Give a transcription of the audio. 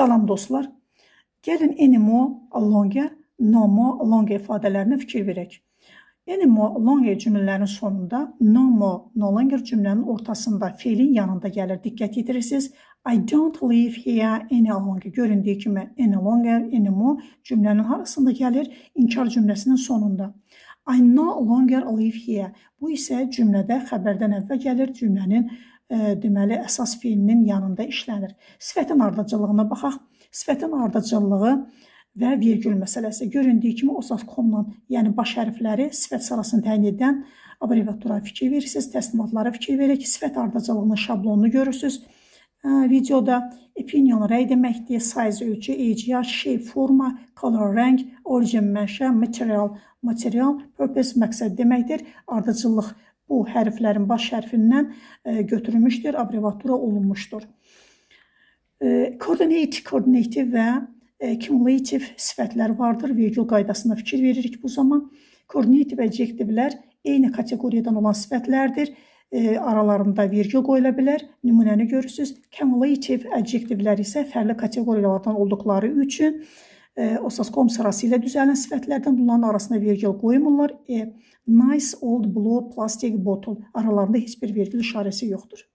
Salam dostlar. Gəlin enimo, longer, nomo, longer ifadələrinə fikir verək. Enimo, longer cümlələrin sonunda, nomo, no longer cümlənin ortasında, feilin yanında gəlir. Diqqət yetirirsiniz. I don't live here any longer. Göründüyü kimi any longer, enimo cümlənin harasında gəlir? İnkar cümləsinin sonunda. I no longer live here. Bu isə cümlədə xəbərdən əvvəl gəlir. Cümlənin deməli, əsas feilinin yanında işlənir. Sifətin ardıcıllığına baxaq. Sifətin ardıcıllığı və virgül məsələsi. Göründüyü kimi osas-komla, yəni baş hərfləri sifət sırasını təyin edən abreviatura fikir verirsiniz, təslimatlara fikir verir ki, sifət ardıcıllığının şablonunu görürsünüz. Videoda opinion rəy deməkdir, size ölçü, age, yaş, shape, forma, color, rəng, origin, mənşə, material, purpose, məqsəd deməkdir. Ardıcıllıq bu hərflərin baş hərfindən götürülmüşdür, abreviatura olunmuşdur. Coordinative və cumulative sifətlər vardır. Virgül qaydasında fikir veririk bu zaman. Coordinative adjektivlər eyni kateqoriyadan olan sifətlərdir. Aralarında virgül qoyula bilər. Nümunəni görürsünüz. Cumulative adjektivlər isə fərqli kateqoriyalardan olduqları üçün osas-kom sırası ilə düzələn sifətlərdən bunların arasında virgül qoymurlar. Nice old blue plastic bottle. Aralarında heç bir virgül işarəsi yoxdur.